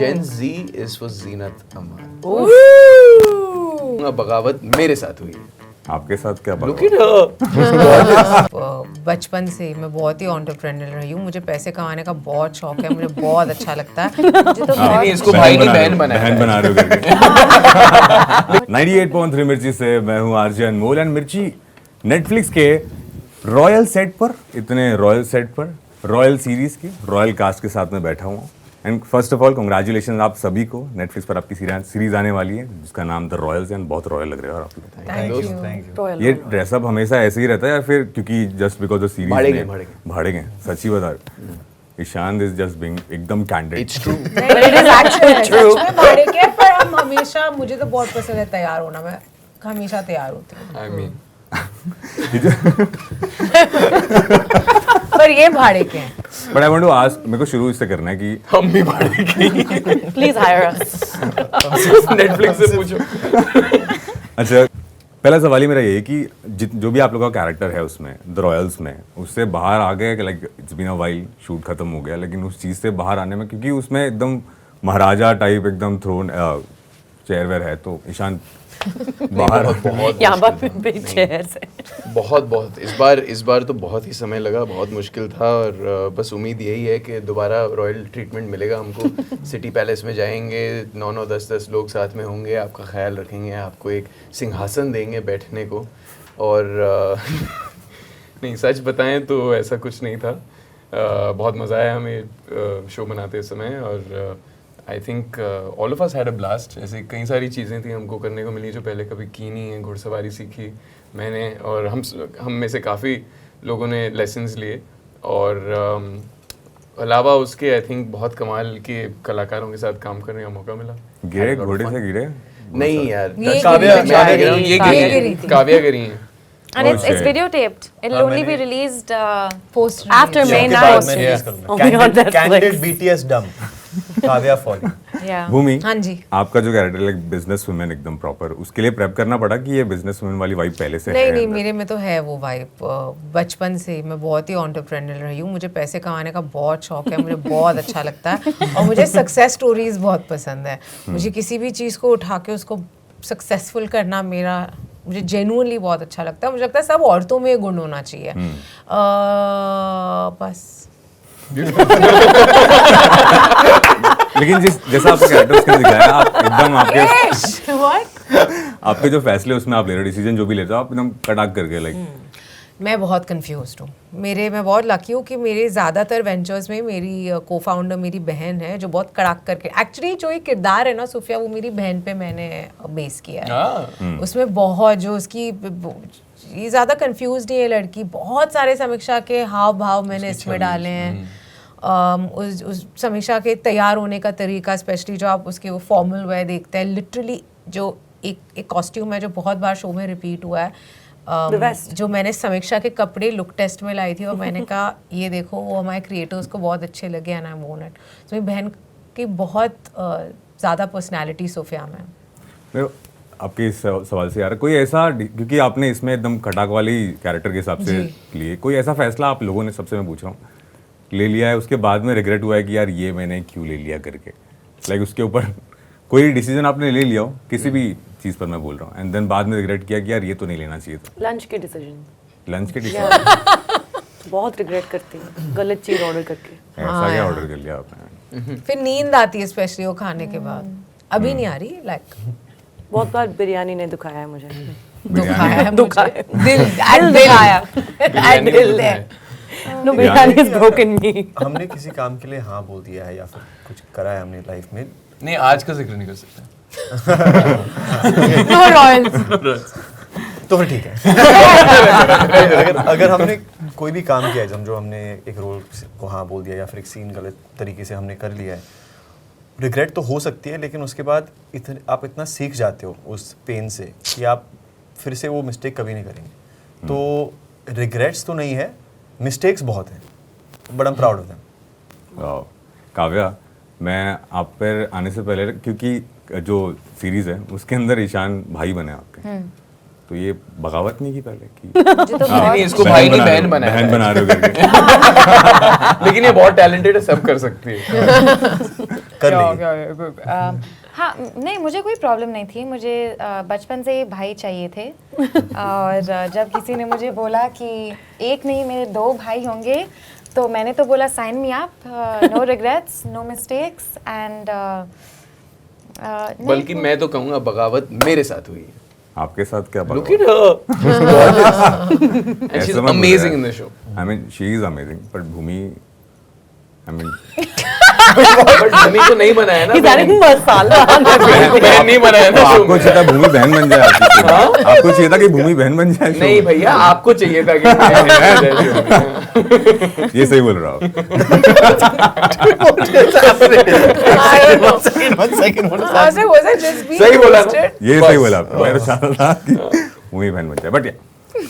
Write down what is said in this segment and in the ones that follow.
Gen Z is for Zeenat Aman. बगावत मेरे साथ हुई है। आपके साथ क्या Look at her. बचपन से मैं बहुत ही एंटरप्रेन्योर रही हूँ। मुझे पैसे कमाने का बहुत शौक है, मुझे बहुत अच्छा लगता है। मुझे तो बहुत इसको भाई नहीं बहन बनाया। बहन बना रहे हो करके 98.3 मिर्ची से मैं हूँ आरजे अनमोल एंड मिर्ची नेटफ्लिक्स के रॉयल सेट पर, इतने रॉयल सेट पर, रॉयल सीरीज के रॉयल कास्ट के साथ में बैठा हुआ। And first of all congratulation आप सभी को, नेटफ्लिक्स पर आपकी सीरीज आने वाली है जिसका नाम द रॉयल्स है। बहुत रॉयल लग रहे हो आप लोग। Thank you. ये ड्रेसअप हमेशा ऐसे ही रहता है या फिर क्योंकि जस्ट बिकॉज द सीरीज भाड़े गए? सच्ची बता रहे, ईशान इज जस्ट बीइंग एकदम candid. It's true. It is actually true. सच में भाड़े के, पर हम हमेशा, मुझे तो बहुत पसंद है तैयार होना, मैं हमेशा तैयार होती हूँ। I mean. पर ये भाड़े के हैं। But I want to ask, मेरे को शुरू इससे करना है कि हम भी भाड़े के। Please higher us. नेटफ्लिक्स से पूछो। अच्छा, पहला सवाल ही मेरा ये है कि जो भी आप लोगों का कैरेक्टर है उसमें द रॉयल्स में, उससे बाहर आ गए कि like it's been a while, shoot खत्म हो गया, लेकिन उस चीज़ से बाहर आने में, क्योंकि उसमें एकदम महाराजा टाइप एकदम थ्रोन चेयर वेयर है, तो ईशान बाहर बहुत यहाँ पे चेयर्स है। बहुत इस बार तो बहुत ही समय लगा, बहुत मुश्किल था। और बस उम्मीद यही है कि दोबारा रॉयल ट्रीटमेंट मिलेगा हमको। सिटी पैलेस में जाएंगे, 9-9 10-10 लोग साथ में होंगे, आपका ख्याल रखेंगे, आपको एक सिंहासन देंगे बैठने को। और नहीं, सच बताएं तो ऐसा कुछ नहीं था। बहुत मज़ा आया हमें शो बनाते समय, और I think all of us had a blast. ऐसे कई सारी चीज़ें थी हमको करने को मिली जो पहले कभी की नहीं है। घुड़सवारी सीखी मैंने, और हम में से काफ़ी लोगों ने लेसन्स लिए। और अलावा उसके आई थिंक बहुत कमाल के कलाकारों के साथ काम करने का मौका मिला। गिरे घोड़े से गिरे? नहीं यार, ये काव्या गिरी थी। काव्या गिरी हैं। And it's videotaped. It'll only be released post after May 9th. Only on Netflix. Candid BTS dump. Kavya फॉली। Yeah. भूमि, हाँ जी। आपका जो कैरेक्टर लाइक बिजनेस वुमेन एकदम प्रॉपर, उसके लिए प्रेप करना पड़ा कि ये बिजनेस वुमेन वाली वाइब पहले से है? नहीं, मेरे में तो है वो वाइब। बचपन से मैं बहुत ही एंटरप्रेन्योर रही हूँ। मुझे पैसे कमाने का बहुत शौक है, मुझे बहुत अच्छा लगता है, और मुझे सक्सेस स्टोरीज बहुत पसंद है। मुझे किसी भी चीज़ को उठा के उसको सक्सेसफुल करना मुझे जेन्युइनली बहुत अच्छा लगता है। मुझे लगता है सब औरतों में ये गुण होना चाहिए। बस। लेकिन जैसा आपका कैरेक्टर उसके अंदर दिखाया, आप एकदम आपके जो फैसले उसमें आप ले रहे हो, डिसीजन जो भी लेते हो आप एकदम कड़ाक करके लाइक। मैं बहुत कंफ्यूज्ड हूँ। मैं बहुत लकी हूँ कि मेरे ज़्यादातर वेंचर्स में मेरी को फाउंडर मेरी बहन है, जो बहुत कड़ाक करके, एक्चुअली जो ये किरदार है ना सूफिया, वो मेरी बहन पे मैंने बेस किया है। उसमें बहुत जो उसकी, ये ज़्यादा कंफ्यूज नहीं है लड़की। बहुत सारे समीक्षा के हाव भाव मैंने इसमें डाले हैं। उस समीक्षा के तैयार होने का तरीका, स्पेशली जो आप उसके वो फॉर्मल वेयर देखते हैं, लिटरली जो एक कॉस्ट्यूम है जो बहुत बार शो में रिपीट हुआ है, जो मैंने समीक्षा के कपड़े लुक टेस्ट में लाई थी, और मैंने कहा ये देखो, वो हमारे क्रिएटर्स को बहुत अच्छे लगे एंड आई वोंट इट। तो मेरी बहन की बहुत ज़्यादा पर्सनैलिटी सोफिया में। आपके इस सवाल से यार कोई ऐसा, क्योंकि आपने इसमें एकदम खटाक वाली कैरेक्टर के हिसाब से लिए, कोई ऐसा फैसला आप लोगों ने, सबसे मैं पूछ रहा हूँ, ले लिया है, उसके बाद में रिग्रेट हुआ है कि यार ये मैंने क्यों ले लिया करके, लाइक उसके ऊपर कोई डिसीजन आपने ले लिया हो किसी भी चीज़ पर, मैं बोल रहा हूँ, एंड देन बाद में रिग्रेट किया कि यार ये तो नहीं लेना चाहिए था? लंच के डिसीजन। लंच के डिसीजन बहुत रिग्रेट करती हूँ गलत चीज ऑर्डर करके। ऐसा क्या ऑर्डर कर लिया आपने? फिर नींद आती है स्पेशली वो खाने के बाद। अभी नहीं आ रही, लाइक बहुत बार बिरयानी ने दुखाया है मुझे। दुखाया दिल है। No, biryani has broken me. हमने किसी काम के लिए हाँ बोल दिया है या फिर कुछ करा है हमने लाइफ में? नहीं, आज का जिक्र नहीं कर सकते। No royals. तो फिर ठीक है। अगर हमने कोई भी काम किया है, जो हमने एक रोल को हाँ बोल दिया या फिर एक सीन गलत तरीके से हमने कर लिया है, रिग्रेट तो हो सकती है, लेकिन उसके बाद आप इतना सीख जाते हो उस पेन से कि आप फिर से वो मिस्टेक कभी नहीं करेंगे। तो रिग्रेट्स तो नहीं है, मिस्टेक्स बहुत हैं, but I am proud of them. Kavya, मैं आप पर आने से पहले, क्योंकि जो सीरीज है उसके अंदर ईशान भाई बने आपके, तो ये बगावत नहीं की पहले कि नहीं, इसको भाई नहीं बहन बनाया, बहन बना रहे हो करके? लेकिन ये बहुत टैलेंटेड है, सब कर सकती है। कर क्या लेगी। क्या है, good. हाँ नहीं मुझे कोई प्रॉब्लम नहीं थी, मुझे बचपन से ही भाई चाहिए थे और जब किसी ने मुझे बोला कि एक नहीं मेरे 2 भाई होंगे तो मैंने तो बोला sign me up, no regrets no mistakes and बल्कि मैं तो कहूँगा बगावत मेरे साथ हुई है। आपके साथ क्या Look at her. She's gorgeous. And she's amazing in the show. I mean, she is amazing, but Bhumi, I mean, But भूमि को नहीं बनाया ना He's adding मैंने। masala on the मैंने नहीं बनाया तो ना show आपको में। चाहिए था भूमि बहन बन जाए आपकी show में। आपको चाहिए था कि भूमि बहन बन जाए show नहीं में। भैया आपको चाहिए था कि मैं बन जाए show में। ये सही बोल रहा हूँ। One second, what is हाँ, so was I just being सही बोला ना? roasted? ये सही बोला आपने। मैं तो चाहता था कि भूमि बहन बन जाए, बट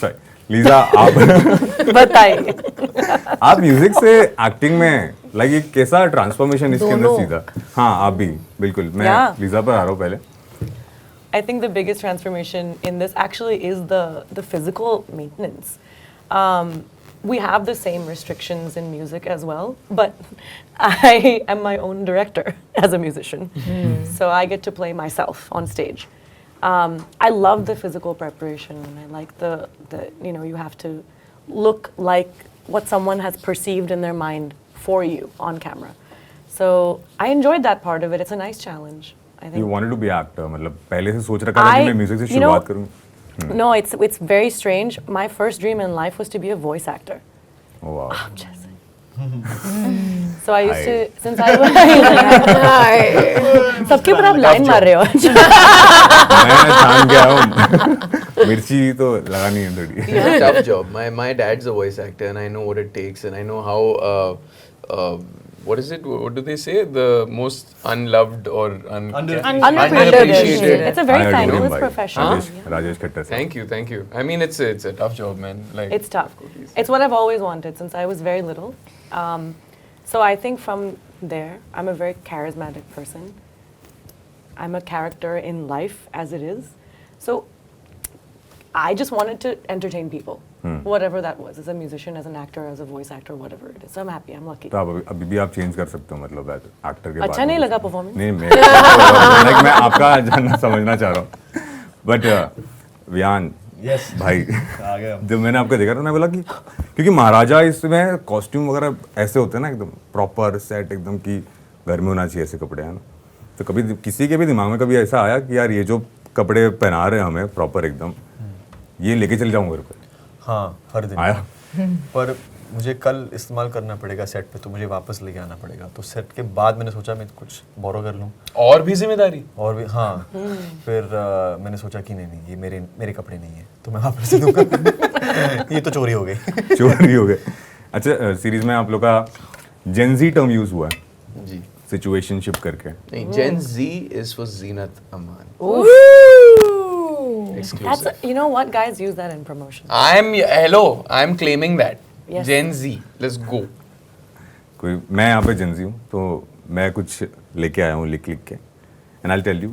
सॉरी लीजा, आप बताइए। आप म्यूजिक से एक्टिंग में लाइक ये कैसा ट्रांसफॉर्मेशन इसके अंदर सीधा? हाँ आप भी बिल्कुल। मैं Yeah. लीजा पर आ रहा हूँ पहले। I think the biggest transformation in this actually is the physical maintenance. We have the same restrictions in music as well, but I am my own director as a musician. So I get to play myself on stage. I love the physical preparation. I like the you know, you have to look like what someone has perceived in their mind for you on camera. So I enjoyed that part of it. It's a nice challenge, I think. You wanted to be actor, मतलब पहले से सोच रखा था कि मैं music से you know, शुरुआत करूँ। No, it's very strange. My first dream in life was to be a voice actor. Oh, wow. So I used to, Hi. since I was सबके ऊपर आप लाइन मार रहे हो। मैं छान गया हूँ। मिर्ची तो लगानी है थोड़ी। It's a tough job. My dad's a voice actor, and I know what it takes, and I know how. What is it? What do they say? The most unloved or Underappreciated. It's a very I adore him, thankless भाई। profession. Rajesh Khattar से। Thank you. I mean, it's a tough job, man. Like It's tough. It's what I've always wanted since I was very little. So I think from there, I'm a very charismatic person. I'm a character in life as it is. So I just wanted to entertain people, whatever that was, as a musician, as an actor, as a voice actor, whatever it is. So I'm happy. I'm lucky. तो आप अभी भी आप change कर सकते हो मतलब actor के बाद। अच्छा नहीं लगा performance? नहीं मैं मैं आपका जानना समझना चाह रहा हूँ। But Viaan Yes. भाई आ गया। जब मैंने आपको देखा था मैं बोला कि क्योंकि महाराजा इसमें कॉस्ट्यूम वगैरह ऐसे होते हैं ना एकदम प्रॉपर सेट एकदम कि घर में होना चाहिए ऐसे कपड़े है ना। तो कभी किसी के भी दिमाग में कभी ऐसा आया कि यार ये जो कपड़े पहना रहे हैं हमें प्रॉपर एकदम ये लेके चल जाऊँ घर पे? हाँ हर दिन आया? पर मुझे कल इस्तेमाल करना पड़ेगा सेट पे, तो मुझे वापस लेके आना पड़ेगा। तो सेट के बाद मैंने सोचा मैं कुछ बोरो कर लूँ और भी जिम्मेदारी। और भी हाँ। फिर मैंने सोचा कि नहीं ये मेरे कपड़े नहीं है तो मैं वापस से दूंगा। ये तो चोरी हो गई। चोरी हो गए। अच्छा सीरीज में आप लोग का जेनजी टर्म यूज हुआ है जी सिचुएशनशिप करके। नहीं, Gen Z is for Zinat Aman. Exclusive. That's you know what, guys use that in promotion. I'm claiming that. Yes. Gen Z, let's go. कोई मैं यहाँ पे जेनजी हूँ तो मैं कुछ लेके आया हूँ लिख के एंड आई टेल यू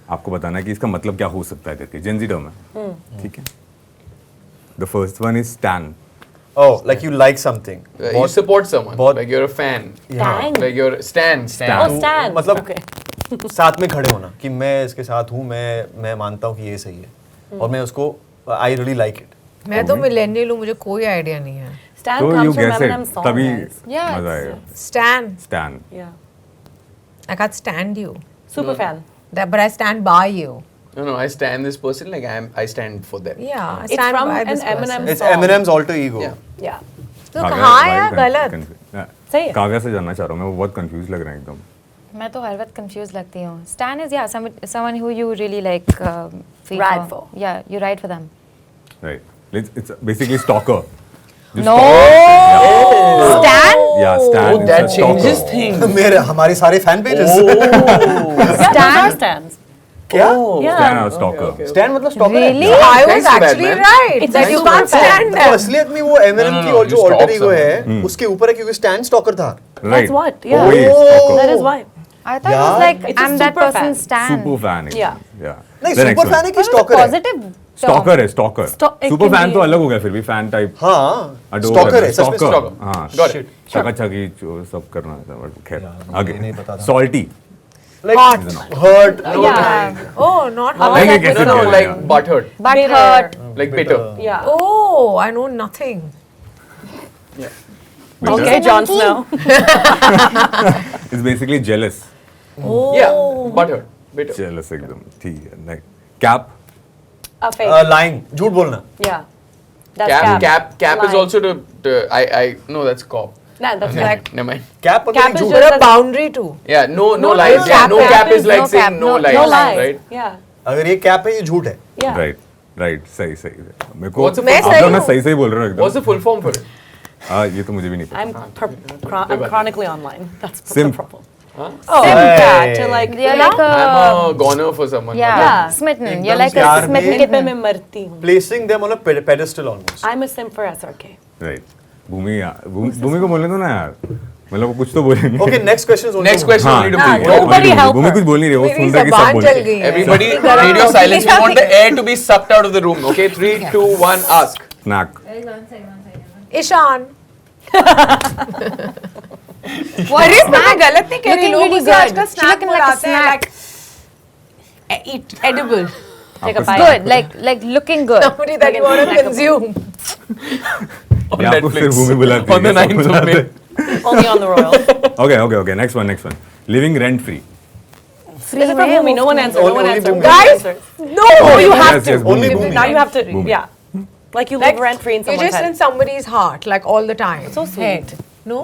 आपको बताना है कि इसका मतलब क्या हो सकता है करके। जेनजी टर्म है ठीक है। The first one is stand. Oh, like you like something. You support someone, बहुत- like you're a fan. Stan? Like you're Stan. Oh, Stan. मतलब Okay. साथ में खड़े होना कि मैं इसके साथ हूँ, मैं मानता हूँ कि ये सही है और मैं उसको आई रियली लाइक इट। मैं तो मिलेनियल हूँ, मुझे कोई आइडिया नहीं है। Stan तो comes you from guess Eminem's it song. तभी guys. Yeah, मजा it's- आएगा। Stan. Stan. Yeah. I can't stand you. Super fan. But I stand by you. No, I stand this person. Like I stand for them. Yeah, I It's stand from by an this person. Eminem It's song. Eminem's alter ego. Yeah. Yeah. तो कहाँ आया गलत? सही है। काव्या से जानना चाह रहा हूँ मैं, वो बहुत कंफ्यूज लग रहे हैं एकदम। मैं तो हर वक्त कंफ्यूज लगती हूँ। Stan is someone who you really like feel Ride for. Yeah, you ride for them. Right it's basically stalker. No. Stan? या stand Oh, that changes things. मेरे हमारे सारे fan pages. Yeah, those are stands. क्या? Yeah. Stand और stalker. Stand मतलब stalker Really? है? I was Thanks for that, actually man. right. It's That a you super can't fan. stand तो them. असलियत में वो एमिनेम No, की no, और जो you ऑल्टर stalk ईगो है उसके ऊपर है क्योंकि स्टैन स्टॉकर था। That's what. Yeah. वही stalker. That is why. I thought it Yeah. was like It's a I'm that super fan. person's Stan. Super fan है। Yeah. या नहीं सुपर फैन है कि स्टॉकर है? Positive. स्टॉकर है stalker It super can fan be तो अलग हो गया फिर भी फैन टाइप हाँ adore स्टॉकर करना, है सच में stalker, स्टॉकर हाँ Got it. चका चकी जो सब करना था बट खैर मुझे आगे नहीं पता था। Salty like hurt Yeah. Oh, not hot. नहीं, नहीं, कैसे No, किया like जाए? butthurt, But Bitter. hurt. like bitter. Yeah. Oh, I know nothing. Okay, Jon Snow. Is basically jealous Oh. Yeah, butthurt, bitter. Jealous एकदम ठीक है like cap A fake. Lying झूठ बोलना Yeah. That's Cap is Lying. also the I no, that's cop. Nah, that's like. Never mind. Cap Cap is झूठ There just are boundary too. Yeah, no No lies. lies. Yeah, no Cap cap is like no saying cap, no no- lies, No lies. right? Yeah. अगर ये cap है ये झूठ है Yeah. Right right सही सही मेरे को What's the मैं आप सही लोग ना हूँ। सही सही बोल रहे हो What's the एकदम full form for it? हाँ ये तो मुझे भी नहीं पता I'm chronically online. That's the Simp. problem. Oh. Simp, yeah, Hey. to like. You're you like know? I'm a goner for someone. Yeah. Yeah. Smitten. You're एकदम like a प्यार में- smitten Simp पे kitten. मैं मरती हूँ. Placing them on a pedestal almost I'm a simp for SRK. Right Bhumi को बोलने दो ना यार मतलब वो कुछ तो बोलेंगे okay next question Next question हाँ, only to ठीक Bhumi. है, Nobody only help भूमि her. कुछ बोल नहीं रही वो मेरी सुन रही कि सब जबान बोल जल रही गई है। Everybody, radio silence. We want the air to be sucked out of the room. Okay, 3, 2, 1, ask. नाक ईशान What is मैं गलत नहीं कह रही Looking लोग really उसे good. आजकल She's snack looking like a बुलाते हैं snack. like eat edible Take a आपको bite. Good. Like looking good. somebody that you want to consume On ये आपको Netflix. सिर्फ भूमि बुलाती On the 9th of May. Only on the Royal. Okay next one living rent free This is for Bhumi. No one answered. No one Only answered. Bhumi. No one Guys, answered. no you have Yes, to. yes, Only Bhumi. Bhumi. Now you have to. Bhumi. Yeah. Like you like live rent free in you're someone's just in head. somebody's heart like all the time So sweet. no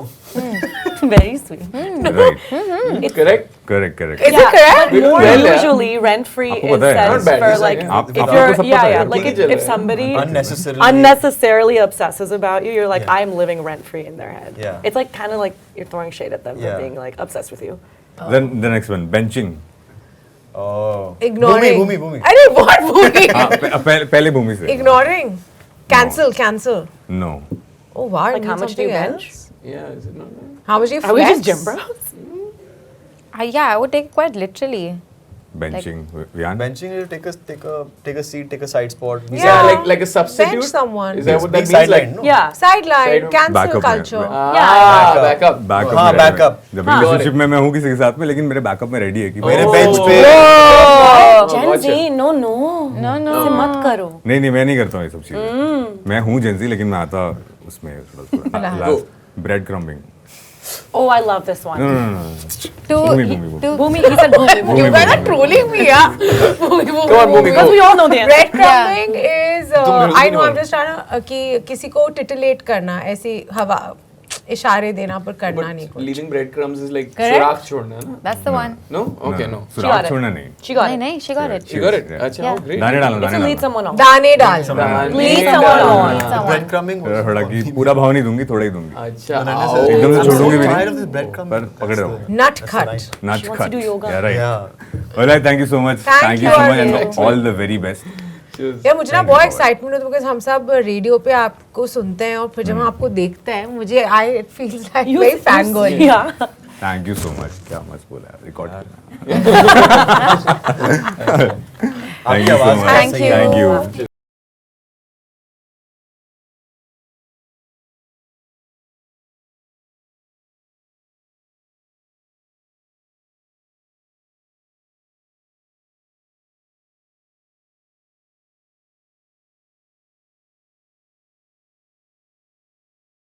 Very sweet. Right Correct? Correct correct is it correct Well, More yeah. usually rent free आपको is पता है? says Not bad, for yes, like yeah. आप- if आपको you're सब yeah पता है, yeah ठीक like है, if चल रहा है। somebody unnecessarily unnecessarily obsesses about you, you're like Yeah. I'm living rent free in their head. Yeah. It's like kind of like you're throwing shade at them Yeah. for being like obsessed with you. Then the next one benching ignoring Bhumi अरे what Bhumi पहले भूमि से ignoring cancel no oh wow Like how much do you bench? Yeah, is it not? how much do you Are we flex? just gym bros? Yeah, I would take it quite literally. Benching Viaan benching you take a seat take a side spot Yeah. Like a substitute. Bench someone. Is that what that Being means? sidelined, Like, no? Yeah. sideline Side- cancel Backup में, culture backup. Backup हाँ, backup. जब relationship में मैं हूँ किसी के साथ में लेकिन मेरे बैकअप में रेडी है कि मेरे Oh. बेंच पे Gen gotcha. Z, no. No. ऐसे मत करो. नहीं मैं नहीं करता हूँ ये सब चीजें मैं हूँ जेंजी लेकिन मैं आता उसमें थोड़ा bread crumbing Oh, I love this one. To Bhumi, he said Bhumi. you guys are trolling me yeah Bhumi, Come on, Bhumi, Because go. we all know the answer. breadcrumbing is mill I नहीं know I'm बोल। just trying to कि किसी को titillate करना ऐसी हवा इशारे देना पर करना नहीं But कुछ leaving breadcrumbs is like Correct? सुराख छोड़ना ना? That's the one. No? Okay, no. got सुराख it. छोड़ना नहीं She got it. नहीं, she got it. She got it. Yeah. अच्छा, Yeah. oh, great. दाने डालो It's to दाने lead डालो someone on. दाने डाल Lead someone on. breadcrumbing was थोड़ा कि पूरा भाव नहीं दूंगी थोड़ा ही दूंगी अच्छा, unnecessary. एकदम से I'm so छोड़ूंगी भी tired of नहीं this breadcrumbing. पर पकड़ रहा हूँ nut cut nut She wants to do yoga. Right Yeah. Alright thank you so much Thank thank you you, so much Arvind. And all the very best यार मुझे ना बहुत excitement होता है बिकॉज हम सब रेडियो पे आपको सुनते हैं और फिर जब हम आपको देखते हैं मुझे I it feels like very fan girl Yeah. Thank you so much क्या मस्त बोला रिकॉर्ड आपकी आवाज Thank you. Thank you